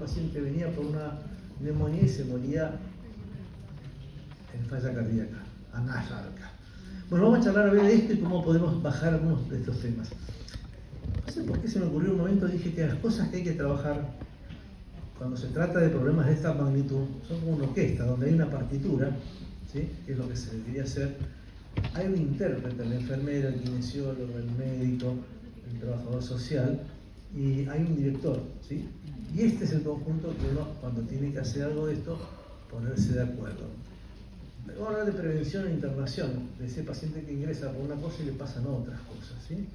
paciente venía por una neumonía y se moría en falla cardíaca, anárquica. Bueno, vamos a charlar a ver de esto y cómo podemos bajar algunos de estos temas. No sé por qué se me ocurrió un momento, dije que las cosas que hay que trabajar cuando se trata de problemas de esta magnitud son como una orquesta, donde hay una partitura, ¿sí? Que es lo que se debería hacer. Hay un intérprete, la enfermera, el kinesiólogo, el médico, el trabajador social, y hay un director, ¿sí? Y este es el conjunto que uno, cuando tiene que hacer algo de esto, ponerse de acuerdo. Vamos a hablar de prevención e internación, de ese paciente que ingresa por una cosa y le pasan otras cosas, ¿sí?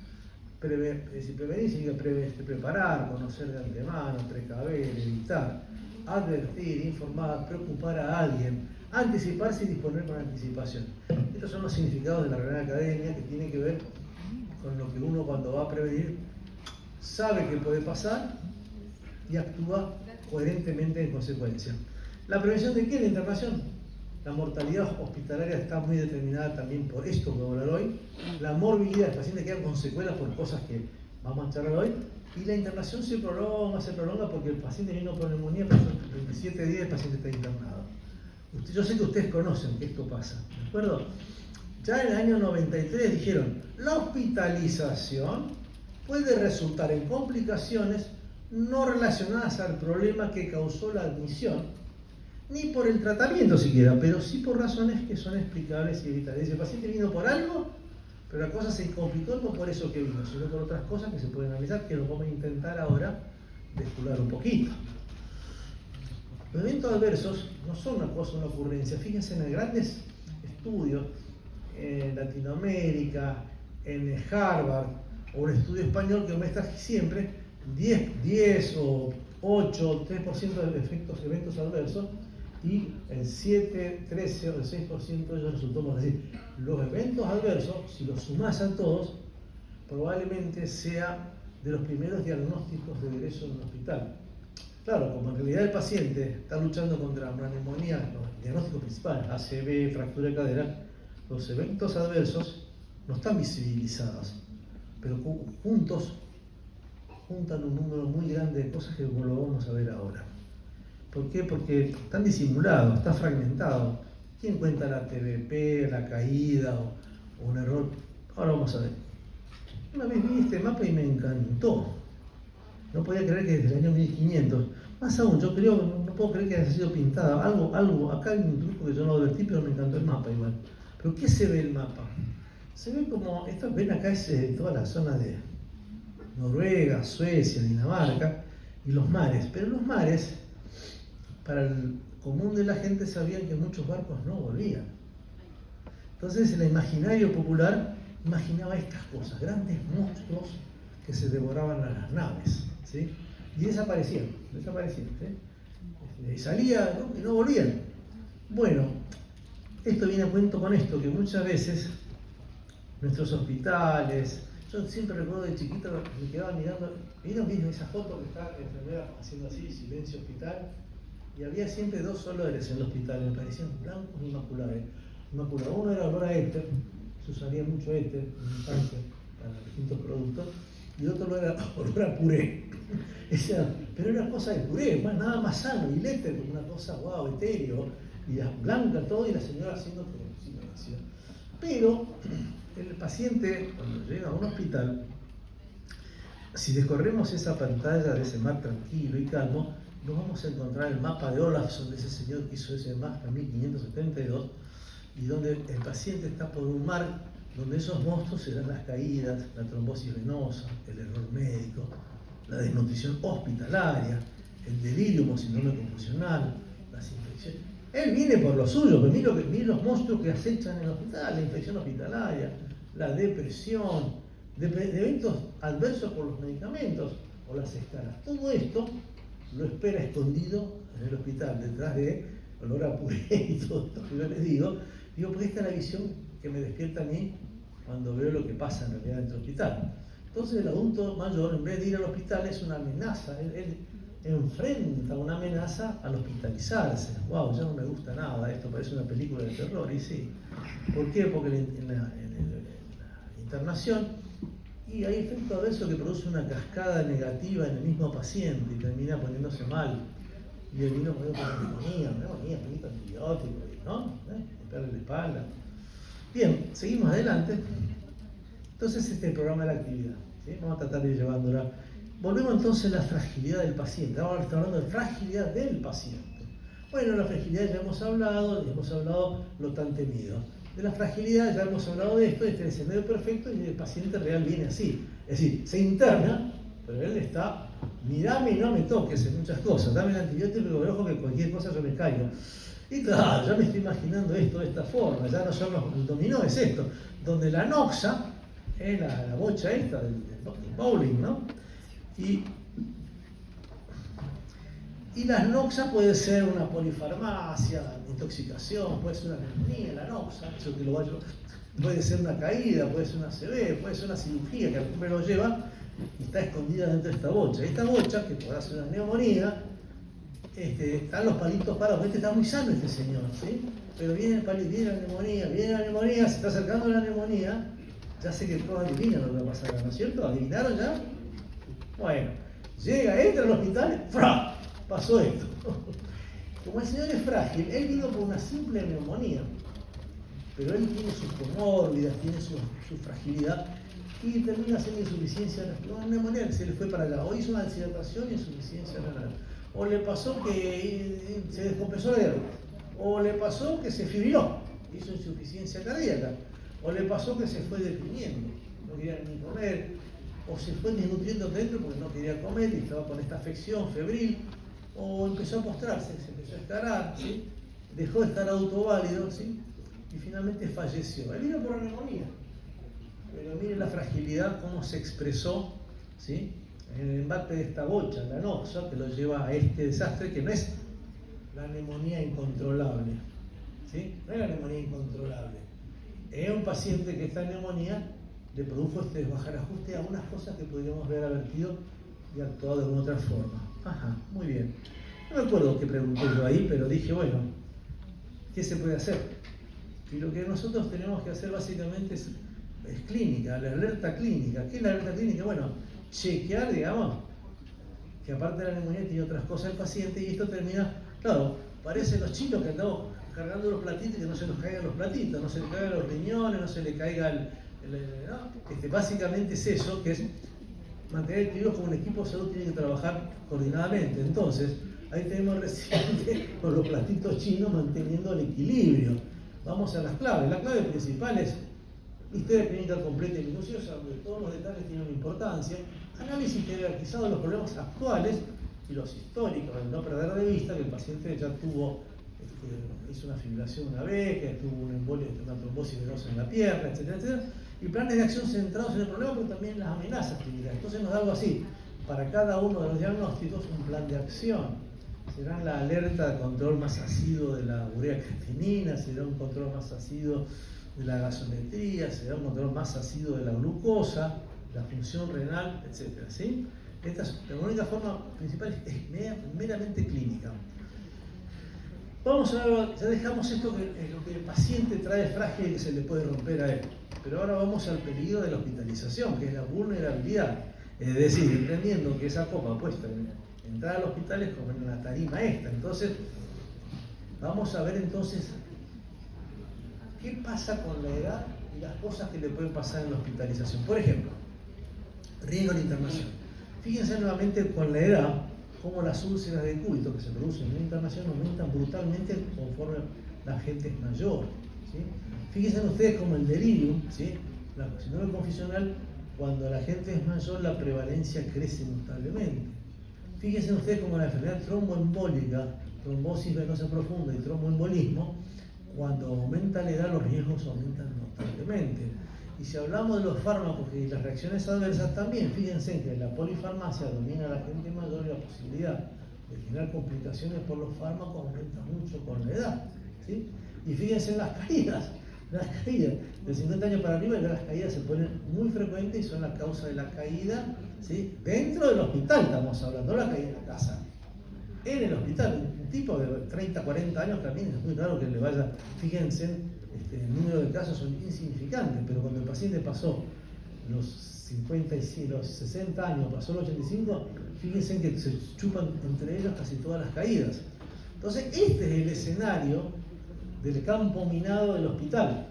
Prevenir significa preparar, conocer de antemano, precaver, evitar, advertir, informar, preocupar a alguien, anticiparse y disponer con anticipación. Estos son los significados de la Real Academia, que tienen que ver con lo que uno, cuando va a prevenir, sabe que puede pasar y actúa coherentemente en consecuencia. ¿La prevención de qué? La internación. La mortalidad hospitalaria está muy determinada también por esto que voy a hablar hoy. La morbilidad del paciente queda con secuelas por cosas que vamos a charlar hoy. Y la internación se prolonga porque el paciente vino con neumonía, pero son 27 días el paciente está internado. Yo sé que ustedes conocen que esto pasa, ¿de acuerdo? Ya en el año 93 dijeron, la hospitalización puede resultar en complicaciones no relacionadas al problema que causó la admisión, ni por el tratamiento siquiera, pero sí por razones que son explicables y evitables. El paciente vino por algo, pero la cosa se complicó no por eso que vino, sino por otras cosas que se pueden analizar, que lo vamos a intentar ahora descubrir un poquito. Los eventos adversos no son una cosa, una ocurrencia. Fíjense en los grandes estudios en Latinoamérica, en Harvard, o un estudio español que muestra siempre 10 o 8, 3% de eventos adversos, y el 7, 13 o el 6% de ellos resultó. Es decir, los eventos adversos, si los sumás a todos, probablemente sea de los primeros diagnósticos de ingreso en un hospital. Claro, como en realidad el paciente está luchando contra una neumonía, los diagnósticos principales, ACV, fractura de cadera, los eventos adversos no están visibilizados, pero juntan un número muy grande de cosas que como lo vamos a ver ahora. ¿Por qué? Porque están disimulados, está fragmentado. ¿Quién cuenta la TBP, la caída o un error? Ahora vamos a ver. Una vez vi este mapa y me encantó. No podía creer que desde el año 1500, más aún, yo creo, no puedo creer que haya sido pintada. Algo, acá hay un truco que yo no advertí, pero me encantó el mapa igual. ¿Pero qué se ve el mapa? Se ve como, esto ven acá es toda la zona de Noruega, Suecia, Dinamarca y los mares. Pero los mares, para el común de la gente, sabían que muchos barcos no volvían. Entonces el imaginario popular imaginaba estas cosas, grandes monstruos que se devoraban a las naves, ¿sí? Y desaparecían, ¿sí? Y salían, ¿no? Y no volvían. Bueno, esto viene a cuento con esto, que muchas veces nuestros hospitales, yo siempre recuerdo de chiquito, me quedaba mirando, ¿vieron esa foto que está la enfermera haciendo así, silencio hospital? Y había siempre dos olores en el hospital, me parecían blancos e inmaculables. Uno era olor a éter, se usaría mucho éter en infancia para distintos productos, y otro era olor a puré. Pero era cosa de puré, nada más sano, y el éter como una cosa, wow, etéreo, y blanca todo, y la señora haciendo oxigenación. Pero el paciente, cuando llega a un hospital, si descorremos esa pantalla de ese mar tranquilo y calmo, nos vamos a encontrar el mapa de Olafsson, de ese señor que hizo ese mapa en 1572, y donde el paciente está por un mar donde esos monstruos serán las caídas, la trombosis venosa, el error médico, la desnutrición hospitalaria, el delirio o síndrome confusional, las infecciones. Él viene por lo suyo, pero mire los monstruos que acechan en el hospital, la infección hospitalaria, la depresión, de eventos adversos por los medicamentos o las escalas. Todo esto lo espera escondido en el hospital, detrás de olor a puré y todo esto que yo les digo, porque esta es la visión que me despierta a mí cuando veo lo que pasa en realidad dentro del hospital. Entonces el adulto mayor, en vez de ir al hospital, es una amenaza, él enfrenta una amenaza al hospitalizarse. Wow, ya no me gusta nada, esto parece una película de terror, y sí. ¿Por qué? Porque en la internación, y hay efecto adverso que produce una cascada negativa en el mismo paciente y termina poniéndose mal y el vino medio con neumonía, poquito antibiótico, ¿no? Limpiarle la espalda. Bien, seguimos adelante. Entonces este es el programa de la actividad, ¿sí? Vamos a tratar de ir llevándola. Volvemos entonces a la fragilidad del paciente. Ahora estamos hablando de fragilidad del paciente. Bueno, la fragilidad ya hemos hablado lo tan temido. De la fragilidad ya hemos hablado de esto, este es el escenario perfecto y el paciente real viene así. Es decir, se interna, pero él está, mirame y no me toques en muchas cosas, dame el antibiótico, pero ojo que cualquier cosa yo me caigo. Y claro, ya me estoy imaginando esto de esta forma, ya no son el dominó, es esto, donde la noxa es la bocha esta del bowling, ¿no? Y la noxa puede ser una polifarmacia, intoxicación, puede ser una neumonía, la noxa, eso que puede ser una caída, puede ser una ACV, puede ser una cirugía que al hombre lo lleva y está escondida dentro de esta bocha. Esta bocha, que podrá ser una neumonía, están los palitos parados. Está muy sano este señor, ¿sí? Pero viene la neumonía, se está acercando la neumonía, ya sé que todos adivinan lo que va a pasar, ¿no es cierto? ¿Adivinaron ya? Bueno, entra al hospital, ¡fra! Pasó esto. Como el señor es frágil, él vino por una simple neumonía, pero él tiene sus comórbidas, tiene su fragilidad y termina siendo insuficiencia renal. Una neumonía se le fue para allá, o hizo una deshidratación y insuficiencia renal, o le pasó que se descompensó la diabetes, o le pasó que se fibriló, hizo insuficiencia cardíaca, o le pasó que se fue deprimiendo, no quería ni comer, o se fue desnutriendo dentro porque no quería comer y estaba con esta afección febril, o empezó a postrarse, se empezó a escarar, ¿sí? Dejó de estar autoválido, ¿sí? Y finalmente falleció. Él vino por una neumonía, pero mire la fragilidad, cómo se expresó, ¿sí? En el embate de esta bocha, la noxa, que lo lleva a este desastre, que no es la neumonía incontrolable, ¿sí? No es la neumonía incontrolable. Es un paciente que esta neumonía le produjo este desbarajuste a unas cosas que podríamos haber advertido y actuado de alguna otra forma. Ajá, muy bien. No me acuerdo qué pregunté yo ahí, pero dije, bueno, ¿qué se puede hacer? Y lo que nosotros tenemos que hacer básicamente es clínica, la alerta clínica. ¿Qué es la alerta clínica? Bueno, chequear, digamos, que aparte de la neumonía tiene otras cosas el paciente y esto termina, claro, parecen los chicos que andamos cargando los platitos y que no se nos caigan los platitos, no se le caigan los riñones, no se le caiga ¿no? Básicamente es eso, que es mantener el equilibrio como un equipo de salud tiene que trabajar coordinadamente. Entonces, ahí tenemos reciente con los platitos chinos manteniendo el equilibrio. Vamos a las claves. La clave principal es historia clínica completa y minuciosa, donde todos los detalles tienen una importancia, análisis jerarquizado de los problemas actuales y los históricos, no perder de vista que el paciente ya tuvo, hizo una fibrilación una vez, que tuvo una trombosis venosa en la pierna, etcétera, etcétera. Y planes de acción centrados en el problema, pero también en las amenazas clínicas. Entonces nos da algo así, para cada uno de los diagnósticos un plan de acción. Será la alerta de control más asiduo de la urea creatinina, será un control más asiduo de la gasometría, será un control más asiduo de la glucosa, la función renal, etc. ¿Sí? La única forma principal es meramente clínica. Vamos a ver, ya dejamos esto que lo que el paciente trae frágil y que se le puede romper a él. Pero ahora vamos al peligro de la hospitalización, que es la vulnerabilidad. Es decir, entendiendo que esa copa puesta en entrar al hospital es como en una tarima esta. Entonces, vamos a ver entonces qué pasa con la edad y las cosas que le pueden pasar en la hospitalización. Por ejemplo, riesgo de internación. Fíjense nuevamente con la edad, cómo las úlceras de cúbito que se producen en la internación aumentan brutalmente conforme la gente es mayor, ¿sí? Fíjense ustedes como el delirium, ¿sí? La síndrome confusional, cuando la gente es mayor, la prevalencia crece notablemente. Fíjense ustedes como la enfermedad tromboembólica, trombosis venosa profunda y tromboembolismo, cuando aumenta la edad, los riesgos aumentan notablemente. Y si hablamos de los fármacos y las reacciones adversas también, fíjense que la polifarmacia domina a la gente mayor y la posibilidad de generar complicaciones por los fármacos aumenta mucho con la edad, ¿sí? Y fíjense en las caídas de 50 años para arriba, ya las caídas se ponen muy frecuentes y son la causa de la caída, ¿sí? Dentro del hospital estamos hablando, no la caída en la casa. En el hospital, un tipo de 30, 40 años también es muy raro que le vaya, fíjense, el número de casos son insignificantes, pero cuando el paciente pasó los 50 y los 60 años, pasó los 85, fíjense que se chupan entre ellos casi todas las caídas. Entonces, este es el escenario del campo minado del hospital.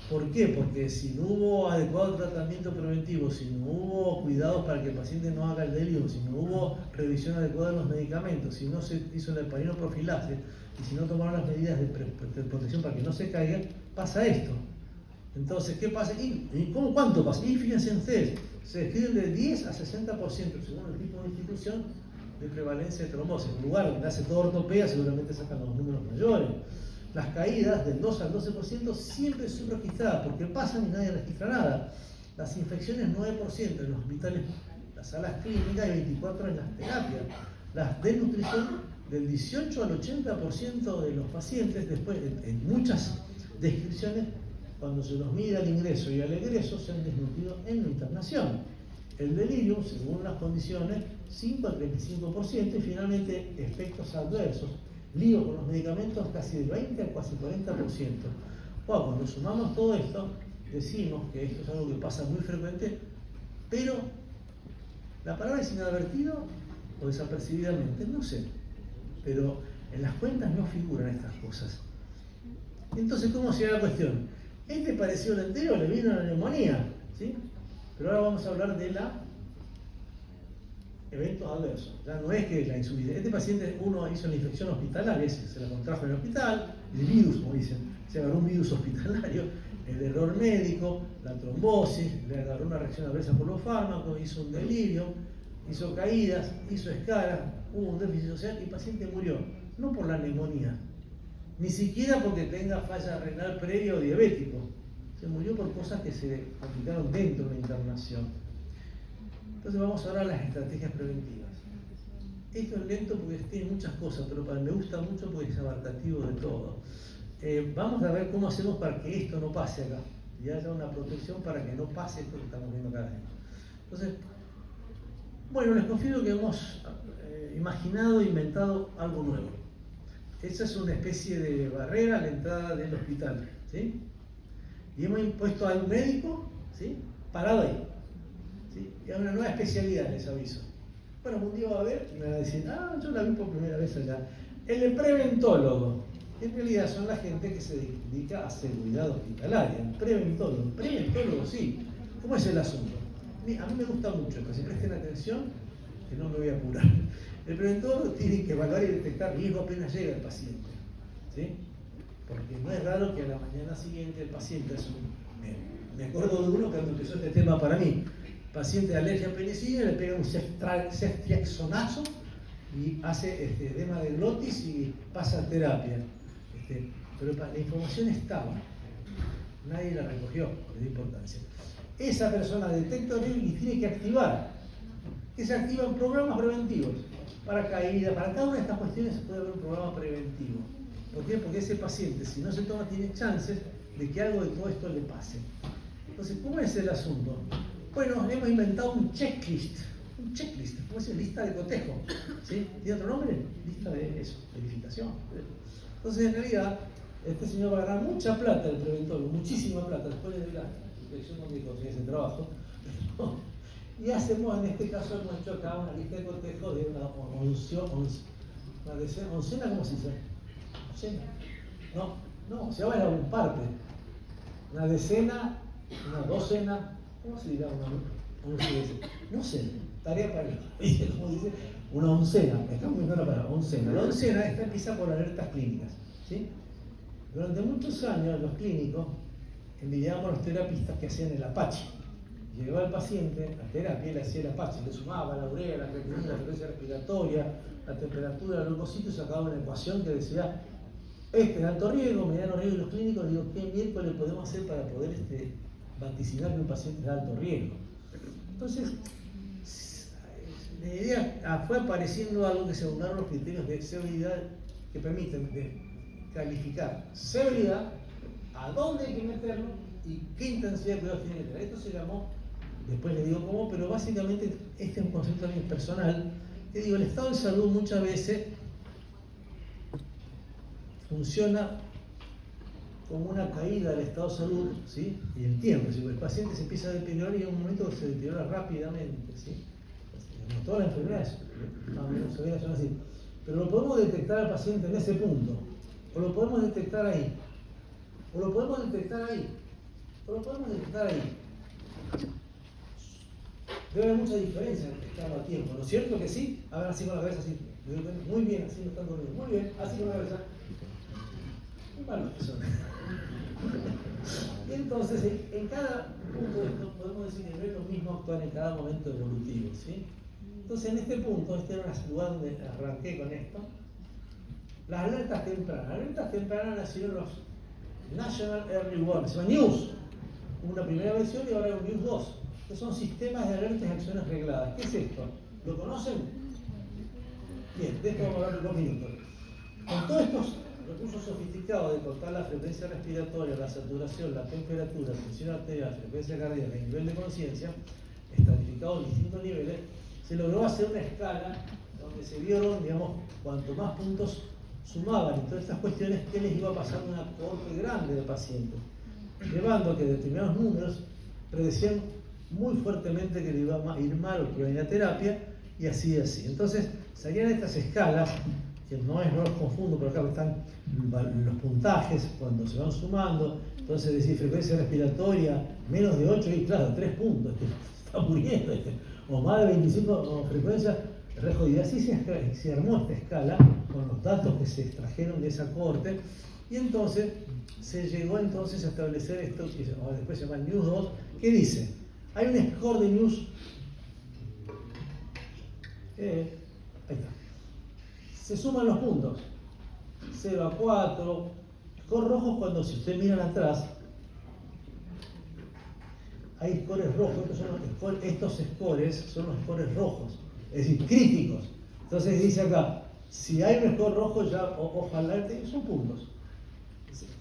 ¿Por qué? Porque si no hubo adecuado tratamiento preventivo, si no hubo cuidados para que el paciente no haga el delirium, si no hubo revisión adecuada de los medicamentos, si no se hizo el heparinoprofilaxis y si no tomaron las medidas de protección para que no se caiga, pasa esto. Entonces, ¿qué pasa? ¿Cuánto pasa? Y fíjense ustedes, se describen de 10 a 60%, según el tipo de institución, de prevalencia de trombosis. En lugar donde hace todo ortopedia, seguramente sacan los números mayores. Las caídas del 2 al 12% siempre son registradas, porque pasan y nadie registra nada. Las infecciones 9% en los hospitales, las salas clínicas y 24% en las terapias. Las desnutrición del 18 al 80% de los pacientes, después en muchas descripciones, cuando se los mide al ingreso y al egreso, se han desnutrido en la internación. El delirium, según las condiciones, 5 al 35% y finalmente efectos adversos. Lío con los medicamentos casi del 20 al casi 40%. Wow, cuando sumamos todo esto, decimos que esto es algo que pasa muy frecuente, pero la palabra es inadvertido o desapercibidamente, no sé. Pero en las cuentas no figuran estas cosas. Entonces, ¿cómo se da la cuestión? Este parecido al anterior, le vino la neumonía, ¿sí? Pero ahora vamos a hablar de la eventos adversos. Ya no es que la insuficiencia. Este paciente, uno hizo la infección hospitalaria, se la contrajo en el hospital, el virus, como dicen, se agarró un virus hospitalario, el error médico, la trombosis, le agarró una reacción adversa por los fármacos, hizo un delirio, hizo caídas, hizo escalas, hubo un déficit social y el paciente murió. No por la neumonía, ni siquiera porque tenga falla renal previa o diabético. Se murió por cosas que se aplicaron dentro de la internación. Entonces vamos ahora a las estrategias preventivas. Esto es lento porque tiene muchas cosas, pero me gusta mucho porque es abarcativo de todo. Vamos a ver cómo hacemos para que esto no pase acá y haya una protección para que no pase esto que estamos viendo acá adentro. Entonces, bueno, les confieso que hemos imaginado e inventado algo nuevo. Esa es una especie de barrera a la entrada del hospital, ¿sí? Y hemos impuesto a un médico, ¿sí?, parado ahí. ¿Sí? Y hay una nueva especialidad, les aviso. Bueno, un día va a ver y me va a decir, yo la vi por primera vez allá. El preventólogo. En realidad son la gente que se dedica a seguridad hospitalaria. El preventólogo, sí. ¿Cómo es el asunto? A mí me gusta mucho, pero si presten atención, que no me voy a apurar. El preventólogo tiene que evaluar y detectar riesgo apenas llega el paciente, ¿sí? Porque no es raro que a la mañana siguiente el paciente me acuerdo de uno que empezó este tema para mí. Paciente de alergia a penicilina, le pega un ceftriaxonazo y hace edema de glotis y pasa a terapia. Pero la información estaba, nadie la recogió, de importancia. Esa persona detecta riesgo y tiene que activar. Que se activan programas preventivos para caída, para cada una de estas cuestiones puede haber un programa preventivo. ¿Por qué? Porque ese paciente, si no se toma, tiene chances de que algo de todo esto le pase. Entonces, ¿cómo es el asunto? Bueno, hemos inventado un checklist, ¿cómo es? Lista de cotejo, ¿sí? ¿Tiene otro nombre? Lista de eso, verificación. Entonces, en realidad, este señor va a ganar mucha plata, el preventólogo, muchísima plata, después de la inspección donde consigue ese trabajo. Y hacemos, en este caso, hemos hecho acá una lista de cotejo de una oncena, ¿cómo se dice? ¿Oncena? No, se llama en parte. Una decena, una docena. ¿Cómo se dirá una no sé, tarea para ¿viste cómo dice? Una oncena, está muy buena para oncena. La oncena esta empieza por alertas clínicas, ¿sí? Durante muchos años los clínicos envidiaban a los terapistas que hacían el apache. Llegaba el paciente a terapia y le hacía el apache, le sumaba la urea, la creatinina, la frecuencia respiratoria, la temperatura, el leucocito y sacaba una ecuación que decía este es alto riesgo, mediano riesgo. Y los clínicos digo, ¿qué miércoles podemos hacer para poder vaticinar que un paciente es de alto riesgo? Entonces, la idea fue apareciendo algo que se unieron los criterios de severidad que permiten calificar severidad, a dónde hay que meterlo y qué intensidad de cuidados tiene que tener. Esto se llamó, después les digo cómo, pero básicamente este es un concepto también personal. Que digo, el estado de salud muchas veces funciona como una caída del estado de salud, ¿sí? Y el tiempo, ¿sí? El paciente se empieza a deteriorar y en un momento se deteriora rápidamente, ¿sí? Todas las enfermedades más o menos se ve así. Pero lo podemos detectar al paciente en ese punto, o lo podemos detectar ahí, o lo podemos detectar ahí, o lo podemos detectar ahí. Debe haber mucha diferencia en detectarlo a tiempo, ¿no es cierto que sí? A ver, así con la cabeza, así. Muy bien, así no están conmigo. Muy bien, así con la cabeza. Muy malos que son. Y entonces, en cada punto de esto, podemos decir que no es lo mismo actuar en cada momento evolutivo, ¿sí? Entonces, en este punto, este era el lugar donde arranqué con esto, las alertas tempranas. Las alertas tempranas nacieron los National Early Warning, se llama News. Una primera versión y ahora un News 2, que son sistemas de alertas y acciones regladas. ¿Qué es esto? ¿Lo conocen? Bien, de esto vamos a hablar en 2 minutos. Con todos estos recursos sofisticados de cortar la frecuencia respiratoria, la saturación, la temperatura, presión arterial, frecuencia cardíaca y nivel de conciencia, estratificados en distintos niveles, se logró hacer una escala donde se vieron, digamos, cuanto más puntos sumaban y todas estas cuestiones, qué les iba pasando a una cohorte grande de pacientes, llevando a que determinados números predecían muy fuertemente que le iba a ir mal o que iba a ir a terapia, y así. Entonces, salían estas escalas, que no los confundo, pero acá están los puntajes cuando se van sumando. Entonces, decir frecuencia respiratoria menos de 8, y claro, 3 puntos, está muriendo, o más de 25 frecuencias, re jodido. Así se armó esta escala con los datos que se extrajeron de esa corte, y entonces se llegó entonces a establecer esto que después se llama News 2, que dice, hay un score de News, ahí está, se suman los puntos, 0 a 4, score rojos cuando si ustedes miran atrás, hay scores rojos, estos scores son los scores rojos, es decir, críticos. Entonces dice acá, si hay un score rojo ya, ojalá, son puntos.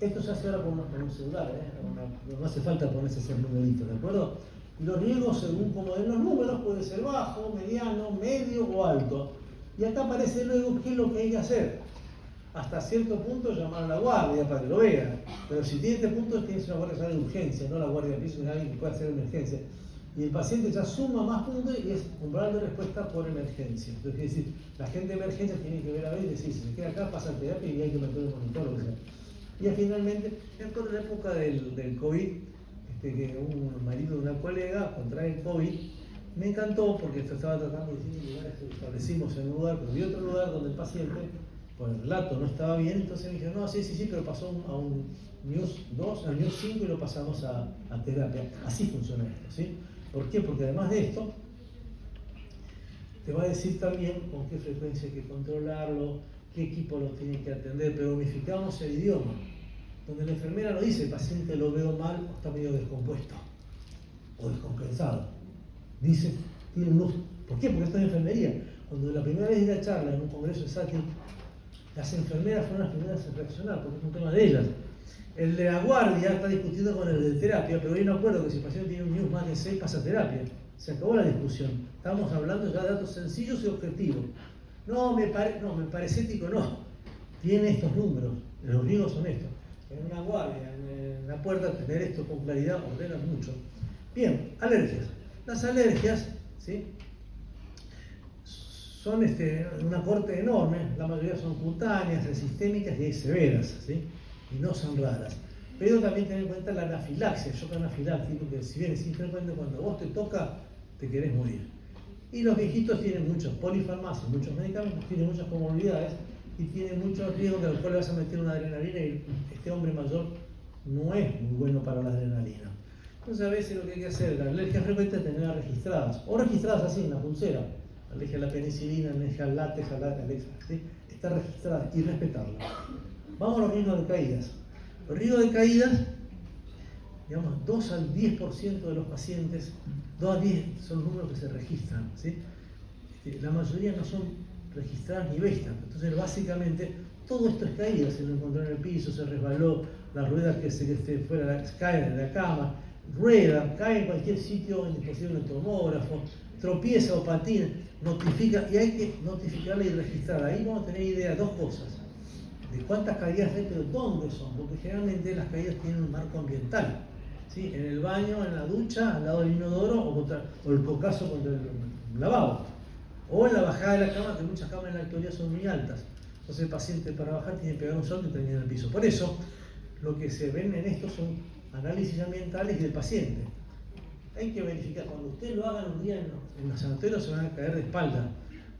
Esto se hace ahora con un celular, no hace falta ponerse ese numerito, ¿de acuerdo? Y los riesgos, según como den los números, puede ser bajo, mediano, medio o alto. Y acá aparece luego qué es lo que hay que hacer. Hasta cierto punto llamar a la guardia para que lo vean. Pero si tiene este punto, tienes una guardia de urgencia, no la guardia de piso, sino alguien que pueda hacer emergencia. Y el paciente ya suma más puntos y es umbral de respuesta por emergencia. Entonces, es decir, la gente de emergencia tiene que ver a ver y decir, si se queda acá, pasa terapia y hay que meter el monitor, o sea. Y finalmente, en la época del COVID, que un marido de una colega contrae el COVID, me encantó porque esto estaba tratando de decir lugares que establecimos en un lugar, pero vi otro lugar donde el paciente, por el relato, no estaba bien, entonces me dijeron, no, sí, pero pasó a un News 2, a un News 5 y lo pasamos a terapia. Así funciona esto, ¿sí? ¿Por qué? Porque además de esto, te va a decir también con qué frecuencia hay que controlarlo, qué equipo lo tiene que atender, pero unificamos el idioma. Donde la enfermera lo dice, el paciente lo veo mal o está medio descompuesto o descompensado. Dice, tiene luz. ¿Por qué? Porque esto es enfermería. Cuando la primera vez di la charla en un congreso de SATI, las enfermeras fueron las primeras en reaccionar, porque es un tema de ellas. El de la guardia está discutiendo con el de terapia, pero hay un acuerdo que si el paciente tiene un news más de 6 pasa a terapia. Se acabó la discusión. Estamos hablando ya de datos sencillos y objetivos. No, me parece ético, no. Tiene estos números, los riesgos son estos. En una guardia, en la puerta, tener esto con claridad ordena mucho. Bien, alergias. Las alergias, ¿sí?, son una corte enorme, la mayoría son cutáneas, sistémicas y severas, ¿sí?, y no son raras. Pero también tener en cuenta la anafilaxia, el shock anafiláctico, que si bien es infrecuente, cuando vos te toca, te querés morir. Y los viejitos tienen muchos polifarmacias, muchos medicamentos, tienen muchas comorbilidades y tienen muchos riesgos que a los cuales vas a meter una adrenalina y este hombre mayor no es muy bueno para la adrenalina. Entonces a veces lo que hay que hacer, las alergias frecuentes, es tenerlas registradas, o registradas así en la pulsera, alergia a la penicilina, alergia al látex, ¿sí?, está registrada y respetarla. Vamos a los riesgos de caídas. Los riesgos de caídas, digamos, 2 al 10% de los pacientes, 2 a 10 son números que se registran, ¿sí? La mayoría no son registradas ni vistas. Entonces, básicamente, todo esto es caída. Se lo encontró en el piso, se resbaló, la rueda que cae de la cama, rueda, cae en cualquier sitio, en dispositivo de tomógrafo, tropieza o patina, notifica, y hay que notificarla y registrarla. Ahí vamos a tener idea de 2 cosas. De cuántas caídas hay, pero dónde son, porque generalmente las caídas tienen un marco ambiental, ¿sí?, en el baño, en la ducha, al lado del inodoro o el cocazo contra el lavabo. O en la bajada de la cama, que muchas camas en la actualidad son muy altas. Entonces el paciente para bajar tiene que pegar un salto y terminar en el piso. Por eso, lo que se ven en esto son análisis ambientales y del paciente. Hay que verificar, cuando ustedes lo hagan un día en los sanatorios se van a caer de espalda.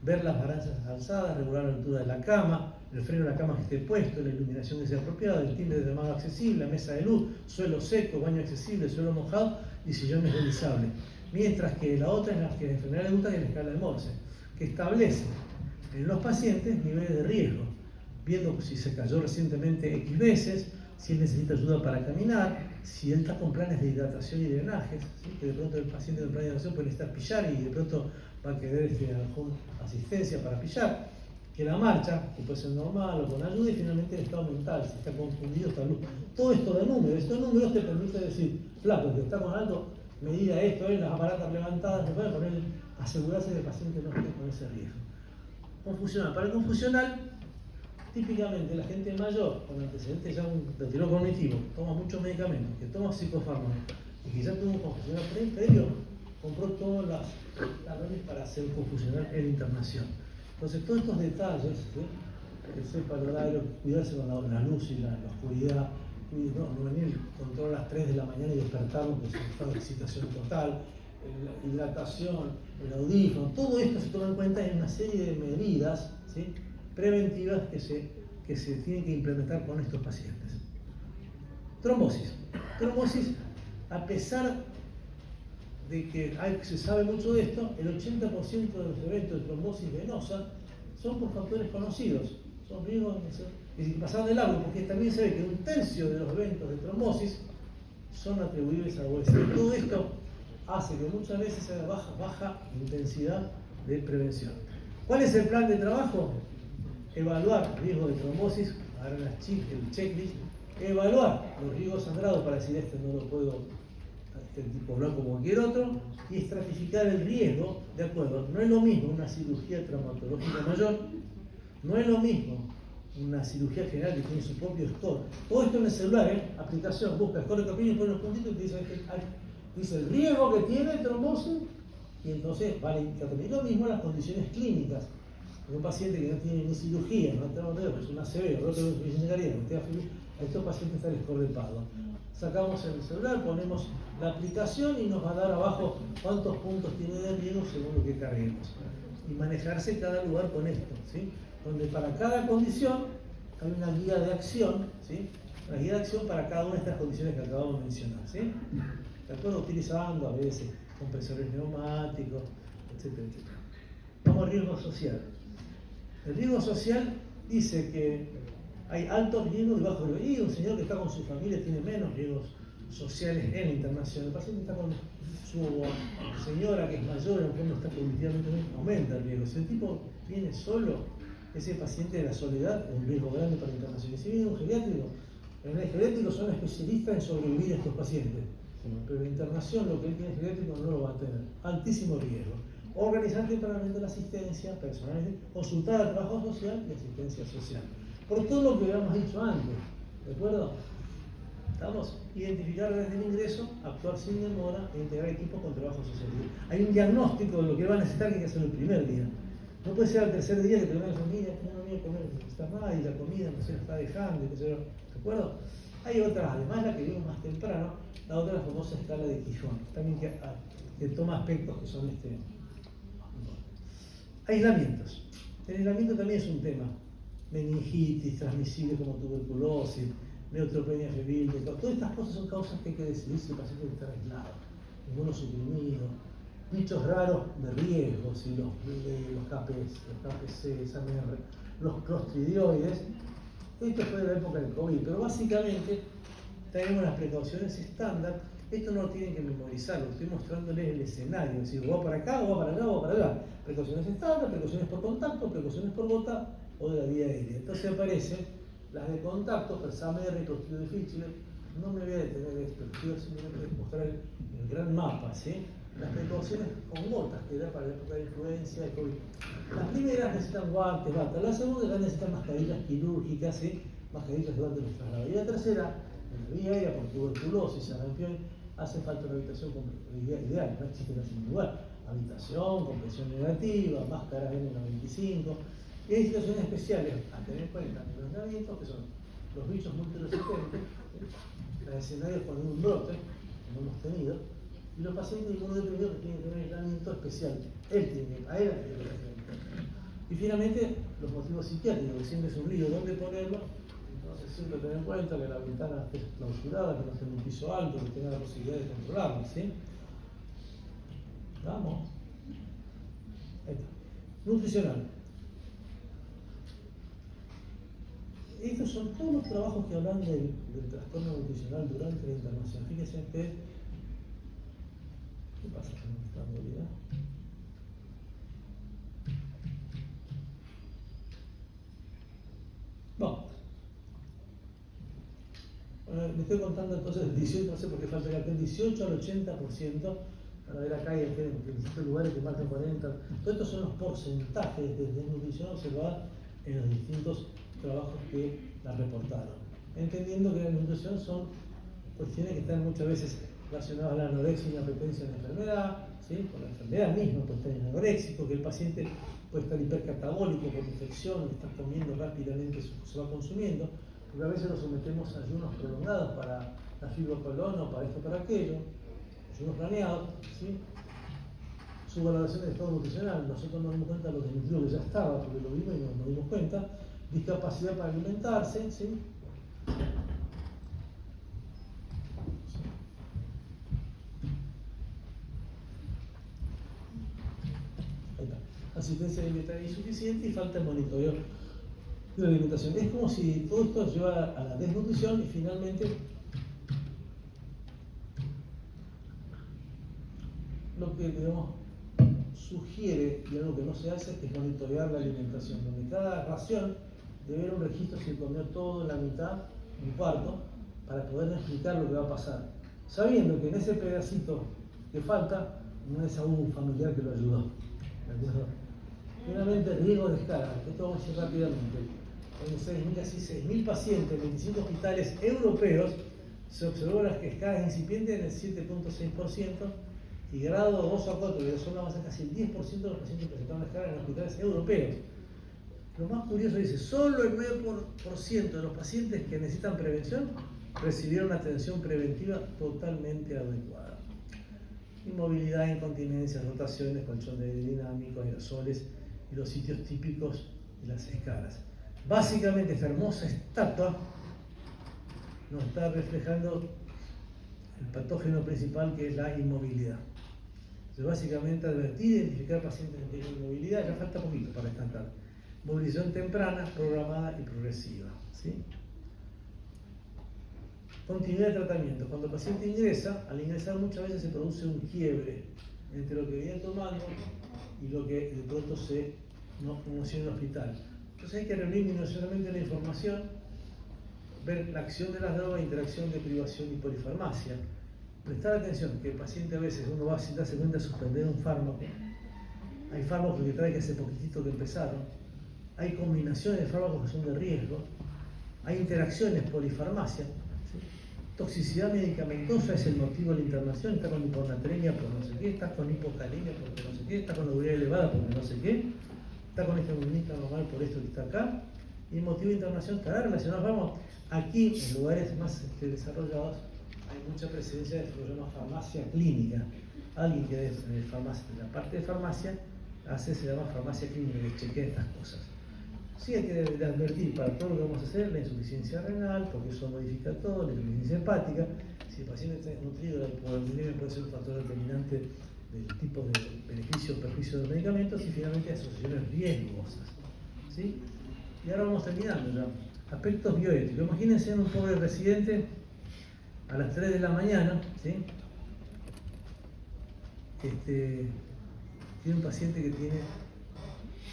Ver las baranzas alzadas, regular la altura de la cama, el freno de la cama que esté puesto, la iluminación que sea apropiada, el timbre de llamado accesible, la mesa de luz, suelo seco, baño accesible, suelo mojado y sillones deslizables. Mientras que la otra es la que en enfermedad le gusta, que es la escala de Morse, que establece en los pacientes niveles de riesgo, viendo si se cayó recientemente X veces, si él necesita ayuda para caminar, si él está con planes de hidratación y drenajes, ¿sí? Que de pronto el paciente en plan de hidratación puede necesitar pillar y de pronto va a querer asistencia para pillar, que la marcha, que puede ser normal o con ayuda, y finalmente el estado mental, si está confundido, está luz. Todo esto de números, estos números te permiten decir, flaco, que está con alto, medida esto, las aparatas levantadas, se puede poner, asegurarse que el paciente no esté con ese riesgo. Confusional. Para el confusional, típicamente la gente mayor con antecedentes ya un deterioro cognitivo, toma muchos medicamentos, que toma psicofármacos y que ya tuvo un confusional previo, compró todas las talones para hacer confusional en la internación. Entonces, todos estos detalles, ¿sí? El sepa el horario, cuidarse con la luz y la oscuridad, no venir control a las 3 de la mañana y despertarnos, que es un estado de excitación total, la hidratación, el audífono, todo esto se toma en cuenta en una serie de medidas, ¿sí? Preventivas que se tienen que implementar con estos pacientes. Trombosis. Trombosis, a pesar de que se sabe mucho de esto, el 80% de los eventos de trombosis venosa son por factores conocidos, son riesgos que pasaron de largo, porque también se ve que un tercio de los eventos de trombosis son atribuibles a obesidad. Todo esto hace que muchas veces haya baja intensidad de prevención. ¿Cuál es el plan de trabajo? Evaluar riesgo de trombosis, ahora el checklist, evaluar los riesgos sangrados para decir este no lo puedo poblar como cualquier otro, y estratificar el riesgo de acuerdo. No es lo mismo una cirugía traumatológica mayor, no es lo mismo una cirugía general que tiene su propio score. Todo esto en el celular, aplicación, busca score de Capillo y pone los puntitos y te dice el riesgo que tiene trombosis, y entonces vale interpretar lo mismo las condiciones clínicas. Un paciente que no tiene ni cirugía, no traumatología, pero es una ACV, o otro que es cardíaca, a estos pacientes está el score de Padua. Sacamos el celular, ponemos la aplicación y nos va a dar abajo cuántos puntos tiene de riesgo según lo que carguemos. Y manejarse cada lugar con esto, ¿sí? Donde para cada condición hay una guía de acción, ¿sí? Una guía de acción para cada una de estas condiciones que acabamos de mencionar, ¿sí? De acuerdo, utilizando a veces compresores neumáticos, etcétera, etcétera. Vamos al riesgo social. El riesgo social dice que hay altos riesgos y bajos riesgos. Y un señor que está con su familia tiene menos riesgos sociales en la internación. El paciente está con su señora que es mayor, aunque no está cognitivamente, aumenta el riesgo. Si el tipo viene solo, ese paciente de la soledad es un riesgo grande para la internación. Y si viene un geriátrico, en el geriátrico son especialistas en sobrevivir a estos pacientes. Pero en la internación lo que él tiene geriátrico no lo va a tener. Altísimo riesgo. Organizar tempranamente la asistencia personal, consultar al trabajo social y asistencia social. Por todo lo que habíamos dicho antes, ¿de acuerdo? Estamos identificar desde el ingreso, actuar sin demora e integrar equipos con trabajo social. Hay un diagnóstico de lo que va a necesitar que hay que hacerlo el primer día. No puede ser al tercer día que te la familia, que no voy a comer, está mal y la comida no se la está dejando, ¿de acuerdo? Hay otras, además la que vimos más temprano, la otra, la famosa escala de Quijón, también que toma aspectos que son aislamientos. El aislamiento también es un tema. Meningitis, transmisible como tuberculosis, neutropenia febril, todas estas cosas son causas que hay que decidir si el paciente está aislado, inmunosuprimido, bichos raros de riesgo, si los KPC, SAMR, los clostridioides. Esto fue de la época del COVID, pero básicamente tenemos las precauciones estándar. Esto no lo tienen que memorizarlo, estoy mostrándoles el escenario, es decir, o va para acá, o va para allá, o va para allá. Precauciones estándar, precauciones por contacto, precauciones por gota o de la vía aérea. Entonces aparecen las de contacto, SAMR y Clostridio difficile. No me voy a detener en esto, quiero simplemente mostrar el gran mapa, ¿sí? Las precauciones con gotas, que era para la época de influencia, de COVID. Las primeras necesitan guantes, batas. Las segundas ya necesitan mascarillas quirúrgicas, ¿sí? Mascarillas durante los traslados. Y la tercera, en la vía aérea, por tuberculosis, sarampión, hace falta una habitación ideal, no existe en ningún lugar. habitación con presión negativa, máscaras N95. Y hay situaciones especiales a tener en cuenta en los aislamientos, que son los bichos multiresistentes, los escenarios cuando hay un brote, como hemos tenido, y los pacientes inmunodeprimidos que tienen que tener aislamiento especial. A él tiene que tener. Y finalmente, los motivos psiquiátricos, que siempre es un lío, ¿dónde ponerlo? Entonces siempre tener en cuenta que la ventana esté clausurada, que no esté en un piso alto, que tenga la posibilidad de controlarla, ¿sí? Vamos. Ahí está. Nutricional. Estos son todos los trabajos que hablan del trastorno nutricional durante la internación. Fíjense que... ¿Qué pasa con esta movilidad? Bueno, le estoy contando entonces el 18, no sé por qué falta acá, del 18 al 80%, para ver acá hay distintos lugares que marcan 40%. Todos estos son los porcentajes de desnutrición observada en los distintos trabajos que la reportaron. Entendiendo que la nutrición son cuestiones que están muchas veces relacionadas a la anorexia y la apetencia de la enfermedad, ¿sí? Con la enfermedad misma puede estar anoréxico, que el paciente puede estar hipercatabólico por infección, está comiendo rápidamente, se va consumiendo, porque a veces nos sometemos a ayunos prolongados para la fibrocolona o para esto o para aquello, ayunos planeados, ¿sí? Su valoración de estado nutricional, nosotros nos dimos cuenta de lo desnutrido que ya estaba, porque lo vimos y nos dimos cuenta, discapacidad para alimentarse, ¿sí? Asistencia alimentaria insuficiente y falta de monitoreo de la alimentación. Es como si todo esto lleva a la desnutrición y finalmente lo que digamos sugiere y algo que no se hace es monitorear la alimentación, donde cada ración debe haber un registro si comió todo en la mitad, un cuarto, para poder explicar lo que va a pasar, sabiendo que en ese pedacito que falta no es aún un familiar que lo ayudó. ¿De acuerdo? Finalmente, riesgo de escala. Esto vamos a decir rápidamente. En casi 6.000 pacientes en 25 hospitales europeos se observó las escalas incipientes en el 7.6% y grado 2 a 4, que son más casi el 10% de los pacientes presentaron la escala en hospitales europeos. Lo más curioso dice, solo el 9% de los pacientes que necesitan prevención recibieron atención preventiva totalmente adecuada. Inmovilidad, incontinencia, rotaciones, colchón de aire dinámico, aerosoles y los sitios típicos de las escalas. Básicamente esta hermosa estatua nos está reflejando el patógeno principal, que es la inmovilidad. Entonces, básicamente advertir e identificar pacientes que tienen inmovilidad, ya falta poquito para estancar. Movilización temprana, programada y progresiva, ¿sí? Continuidad de tratamiento. Cuando el paciente ingresa, al ingresar muchas veces se produce un quiebre entre lo que venía tomando y lo que de pronto se conoció en el hospital. Entonces hay que reunir minuciosamente la información, ver la acción de las drogas, interacción de privación y polifarmacia. Prestar atención que el paciente a veces uno va a darse cuenta de suspender un fármaco. Hay fármacos que trae que hace poquitito que empezaron. Hay combinaciones de fármacos que son de riesgo. Hay interacciones polifarmacia. ¿Sí? Toxicidad medicamentosa es el motivo de la internación. Está con hiponatremia por no sé qué, está con hipocalemia porque no sé qué, está con la urea elevada porque no sé qué, está con hemoglobina normal por esto que está acá. Y el motivo de internación estará relacionado. Vamos, aquí en lugares más desarrollados hay mucha presencia de lo que se llama farmacia clínica. Alguien que es de la parte de farmacia se llama farmacia clínica, que chequea estas cosas. Sí hay que advertir para todo lo que vamos a hacer, la insuficiencia renal, porque eso modifica todo, la insuficiencia hepática. Si el paciente está desnutrido, la hipovolemia puede ser un factor determinante del tipo de beneficio o perjuicio de los medicamentos, y finalmente asociaciones riesgosas, ¿sí? Y ahora vamos terminando ya. Aspectos bioéticos. Imagínense un pobre residente a las 3 de la mañana, ¿sí? Tiene un paciente que tiene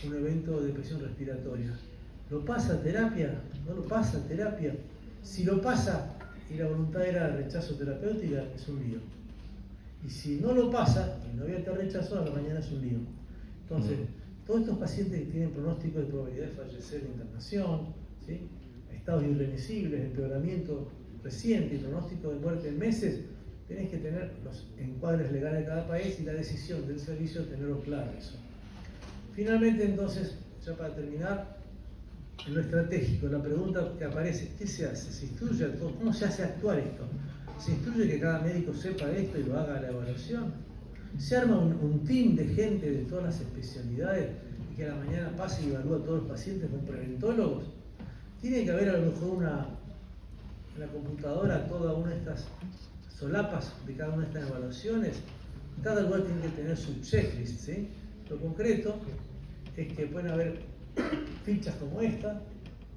un evento de depresión respiratoria. ¿Lo pasa a terapia? ¿No lo pasa a terapia? Si lo pasa y la voluntad era rechazo terapéutica, es un lío. Y si no lo pasa y no había este rechazo, a la mañana es un lío. Entonces, todos estos pacientes que tienen pronóstico de probabilidad de fallecer de internación, ¿sí? Estados irreversibles, empeoramiento reciente y pronóstico de muerte en meses, tenés que tener los encuadres legales de cada país y la decisión del servicio, tenerlo claro eso. Finalmente, entonces, ya para terminar, en lo estratégico, la pregunta que aparece, ¿qué se hace? ¿Se instruye a todos? ¿Cómo se hace actuar esto? ¿Se instruye que cada médico sepa esto y lo haga a la evaluación? ¿Se arma un team de gente de todas las especialidades y que a la mañana pase y evalúa a todos los pacientes con preventólogos? Tiene que haber a lo mejor en la computadora toda una de estas solapas de cada una de estas evaluaciones. Cada lugar tiene que tener su checklist, ¿sí? Lo concreto es que pueden haber fichas como esta,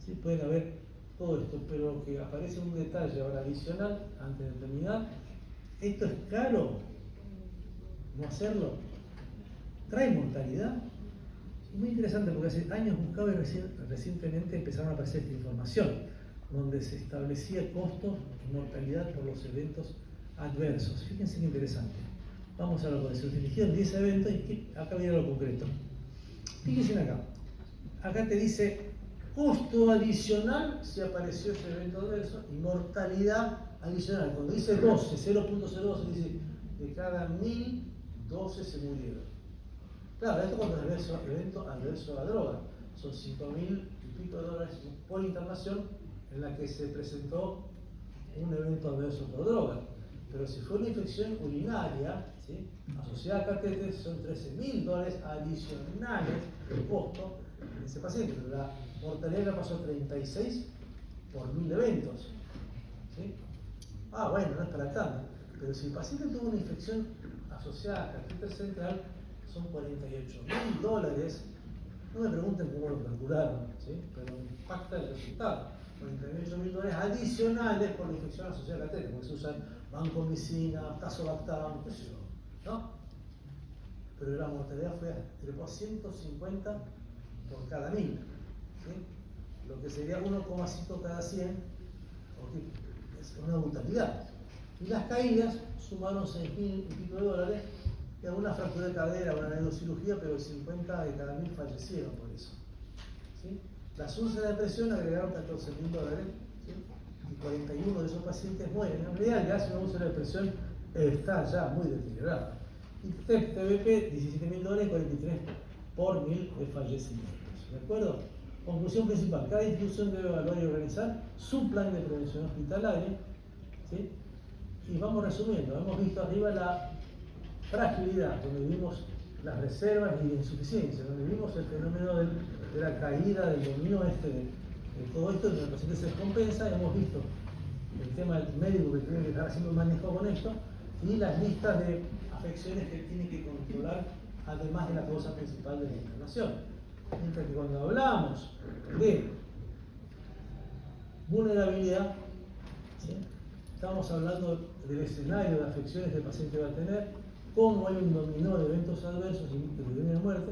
¿sí? Pueden haber todo esto, pero que aparece un detalle ahora adicional antes de terminar. ¿Esto es caro? ¿No hacerlo? ¿Trae mortalidad? Es muy interesante porque hace años buscaba y recientemente empezaron a aparecer esta información, donde se establecía costos y mortalidad por los eventos adversos. Fíjense qué interesante. Vamos a lo que se eligieron 10 eventos y acá viene lo concreto. Fíjense acá. Acá te dice costo adicional si apareció ese evento adverso y mortalidad adicional. Cuando dice 12, 0.02, dice de cada 1000, 12 se murieron. Claro, esto cuando es evento adverso a la droga. Son 5.000 y pico de dólares por internación en la que se presentó un evento adverso por droga. Pero si fue una infección urinaria, ¿sí?, asociada a catéter, son $13.000 adicionales de costo en ese paciente. Pero la mortalidad la pasó 36 por 1000 eventos. ¿Sí? Bueno, no es para tanto. Pero si el paciente tuvo una infección asociada a catéter central, son $48.000. No me pregunten cómo lo calcularon, ¿sí?, pero impacta el resultado. $48.000 adicionales por la infección asociada a catéter, porque se usan vancomicina, tazobactam, qué sé yo, ¿no? Pero la mortalidad trepó a 150 por cada 1000, ¿sí?, lo que sería 1,5 cada 100, porque es una brutalidad. Y las caídas sumaron $6.000 y pico de dólares, y alguna fractura de cadera, una neurocirugía, pero 50 de cada 1000 fallecieron por eso. ¿Sí? Las úlceras de presión agregaron $14.000, ¿sí?, y 41 de esos pacientes mueren. En realidad, ya si una úlcera de presión está ya muy deteriorada. Y TBP, $17.000, 43 por 1000 de fallecimientos. ¿De acuerdo? Conclusión principal: cada institución debe evaluar y organizar su plan de prevención hospitalaria. ¿Sí? Y vamos resumiendo. Hemos visto arriba la fragilidad, donde vimos las reservas y la insuficiencia, donde vimos el fenómeno de la caída del dominio de todo esto, donde el paciente se descompensa. Hemos visto el tema del médico que tiene que estar haciendo un manejo con esto y las listas de afecciones que tiene que controlar, además de la causa principal de la inflamación. Mientras que cuando hablamos de vulnerabilidad, ¿sí?, estamos hablando del escenario de afecciones que el paciente va a tener, cómo hay un dominó de eventos adversos y epidemia de muerte,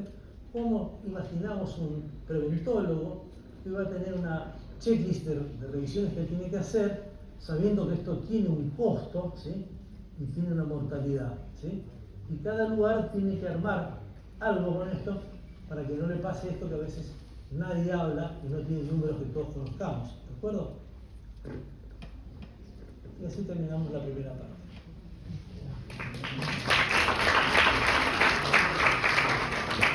cómo imaginamos un preventólogo que va a tener una checklist de revisiones que tiene que hacer, sabiendo que esto tiene un costo, ¿sí?, y tiene una mortalidad, ¿sí?, y cada lugar tiene que armar algo con esto para que no le pase esto que a veces nadie habla y no tiene números que todos conozcamos. ¿De acuerdo? Y así terminamos la primera parte.